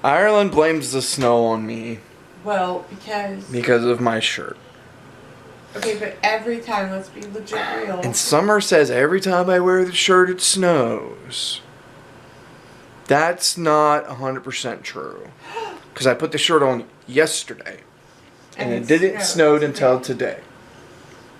Ireland blames the snow on me. Well, because of my shirt. Okay, but every time, let's be legit real. And Summer says every time I wear the shirt it snows. That's not 100% true. Because I put the shirt on yesterday. And it didn't snow until today.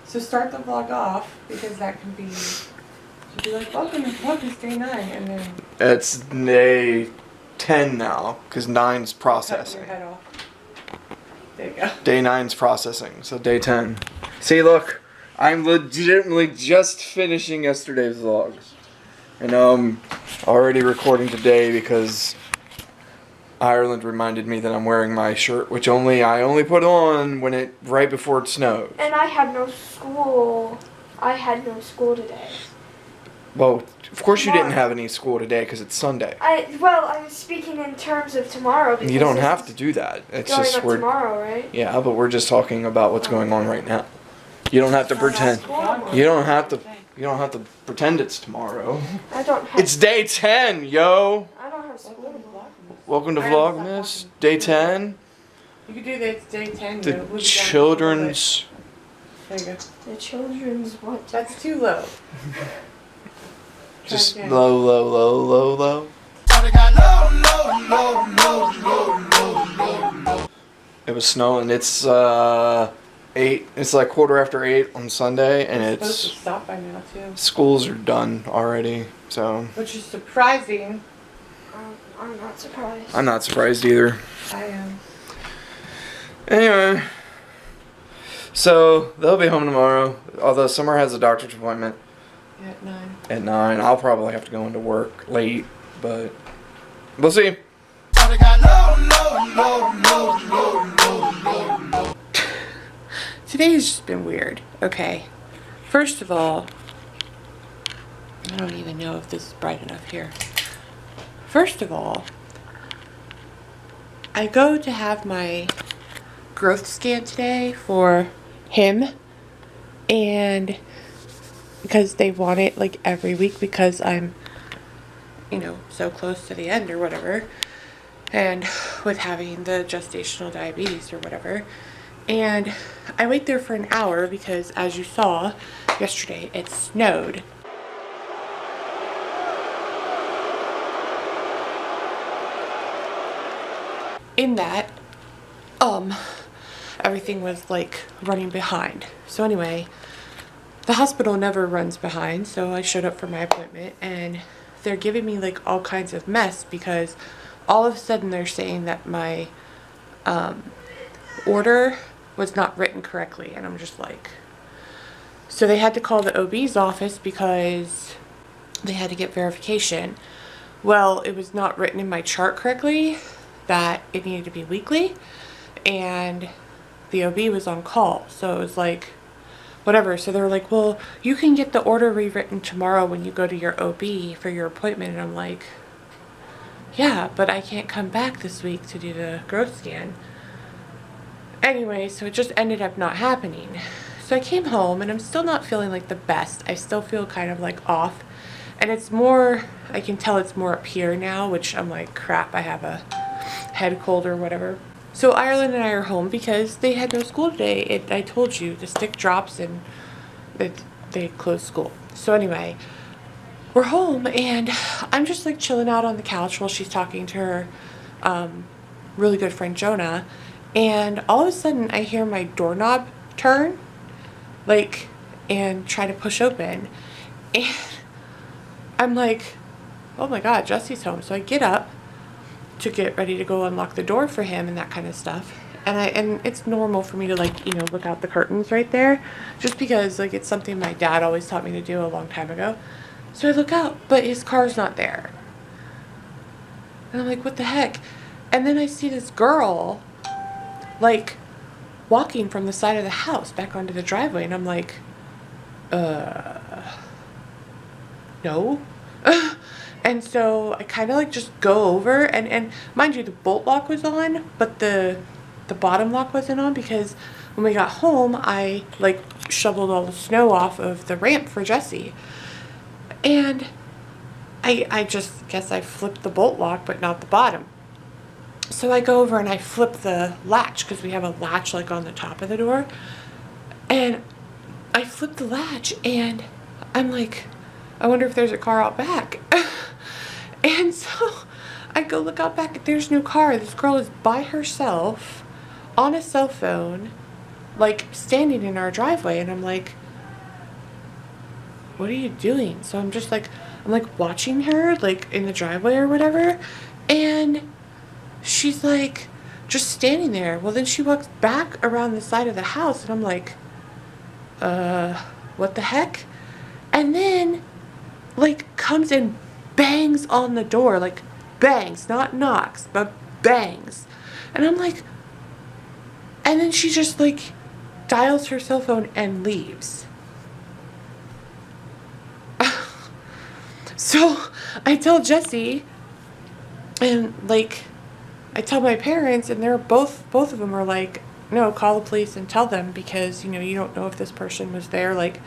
So start the vlog off, because that can be... You'd be like, welcome to Vlogmas day 9, and then... It's day 10 now, because 9's processing. Cut your head off. There you go. Day 9's processing, so day 10. See, look, I'm legitimately just finishing yesterday's vlogs. And I'm already recording today because Ireland reminded me that I'm wearing my shirt, which I only put on when right before it snowed. And I had no school. I had no school today. Well, of course you didn't have any school today because it's Sunday. I was speaking in terms of tomorrow. You don't have to do that. It's going just up tomorrow, right? Yeah, but we're just talking about what's going on right now. You don't have to pretend. You don't have to pretend it's tomorrow. I don't have. It's day 10, yo. I don't have school tomorrow. Welcome to Vlogmas, day 10. You could do that day 10. The children's. There you go. The children's what? That's too low. Just low, low, low, low, low. It was snowing. It's 8. It's like 8:15 on Sunday, and It's supposed to stop by now too. Schools are done already, so. Which is surprising. I'm not surprised. I'm not surprised either. I am. Anyway, so they'll be home tomorrow. Although Summer has a doctor's appointment. Yeah, at 9. At 9. I'll probably have to go into work late, but we'll see. Today's just been weird. Okay. First of all, I don't even know if this is bright enough here. First of all, I go to have my growth scan today for him, and because they want it like every week because I'm, you know, so close to the end or whatever, and with having the gestational diabetes or whatever. And I wait there for an hour because, as you saw yesterday, it snowed. In that, everything was like running behind. So anyway, the hospital never runs behind, so I showed up for my appointment, and they're giving me like all kinds of mess because all of a sudden they're saying that my order was not written correctly, and I'm just like, so they had to call the OB's office because they had to get verification. Well, it was not written in my chart correctly that it needed to be weekly, and the OB was on call, so it was like whatever. So they were like, well, you can get the order rewritten tomorrow when you go to your OB for your appointment. And I'm like, yeah, but I can't come back this week to do the growth scan. Anyway, so it just ended up not happening. So I came home and I'm still not feeling like the best. I still feel kind of like off, and it's more, I can tell it's more up here now, which I'm like, crap, I have a head cold or whatever. So Ireland and I are home because they had no school today. I told you, the stick drops and they closed school. So anyway, we're home and I'm just like chilling out on the couch while she's talking to her really good friend Jonah. And all of a sudden I hear my doorknob turn, like, and try to push open. And I'm like, oh my God, Jesse's home. So I get up to get ready to go unlock the door for him and that kind of stuff. And it's normal for me to, like, you know, look out the curtains right there, just because, like, it's something my dad always taught me to do a long time ago. So I look out, but his car's not there. And I'm like, what the heck? And then I see this girl, like, walking from the side of the house back onto the driveway, and I'm like, no. And so I kind of like just go over, and mind you, the bolt lock was on, but the bottom lock wasn't on, because when we got home, I like shoveled all the snow off of the ramp for Jesse. And I just guess I flipped the bolt lock, but not the bottom. So I go over and I flip the latch because we have a latch like on the top of the door. And I flip the latch and I'm like, I wonder if there's a car out back. And so I go look out back. There's no car. This girl is by herself on a cell phone, like standing in our driveway. And I'm like, what are you doing? So I'm just like, I'm like watching her like in the driveway or whatever. And she's like just standing there. Well, then she walks back around the side of the house and I'm like, what the heck? And then like comes and bangs on the door, like bangs, not knocks, but bangs. And I'm like, and then she just like dials her cell phone and leaves. So I tell Jesse, and like I tell my parents, and they're both of them are like, no, call the police and tell them, because you know, you don't know if this person was there like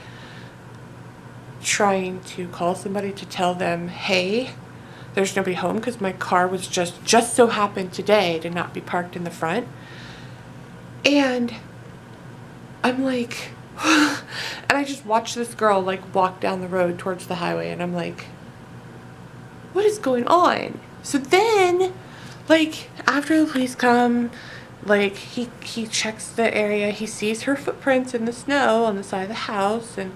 trying to call somebody to tell them, hey, there's nobody home, because my car was just so happened today to not be parked in the front. And I'm like and I just watch this girl like walk down the road towards the highway, and I'm like, what is going on? So then like after the police come, like he checks the area, he sees her footprints in the snow on the side of the house and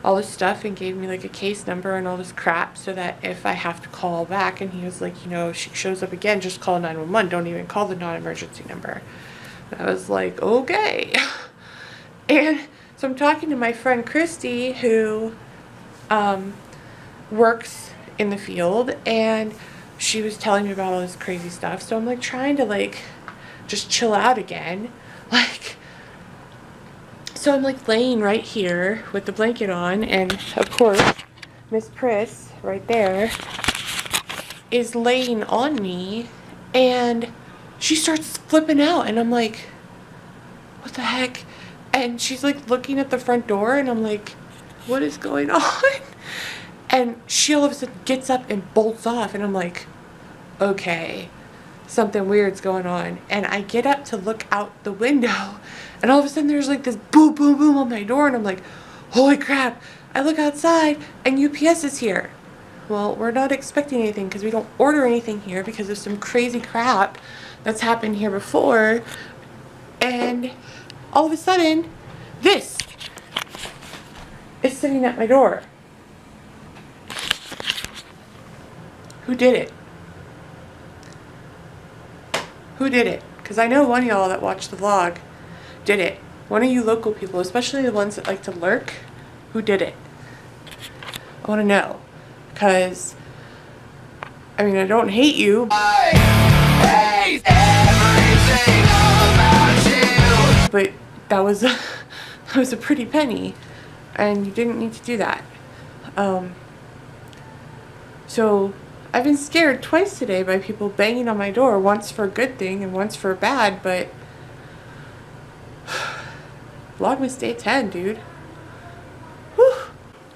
all this stuff, and gave me like a case number and all this crap so that if I have to call back, and he was like, you know, if she shows up again, just call 911, don't even call the non-emergency number. And I was like, okay. And so I'm talking to my friend Christy, who works in the field, and she was telling me about all this crazy stuff. So I'm like trying to like just chill out again, like. So I'm like laying right here with the blanket on, and of course Miss Priss right there is laying on me, and she starts flipping out, and I'm like, what the heck? And she's like looking at the front door, and I'm like, what is going on? And she all of a sudden gets up and bolts off, and I'm like, okay, something weird's going on. And I get up to look out the window, and all of a sudden there's like this boom, boom, boom on my door, and I'm like, holy crap. I look outside, and UPS is here. Well, we're not expecting anything because we don't order anything here because of some crazy crap that's happened here before. And all of a sudden, this is sitting at my door. Who did it? Who did it? Because I know one of y'all that watched the vlog did it. One of you local people, especially the ones that like to lurk, who did it? I want to know. Because, I mean, I don't hate you. I hate everything about you. But that was a pretty penny, and you didn't need to do that. So I've been scared twice today by people banging on my door, once for a good thing and once for a bad, but Vlogmas day 10, dude. Whew.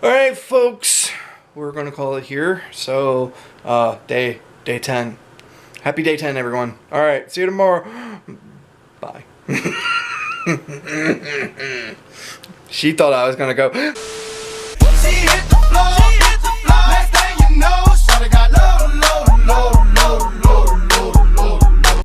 Alright, folks, we're gonna call it here. So day 10. Happy day 10, everyone. Alright, see you tomorrow. Bye. She thought I was gonna go. She hit the floor.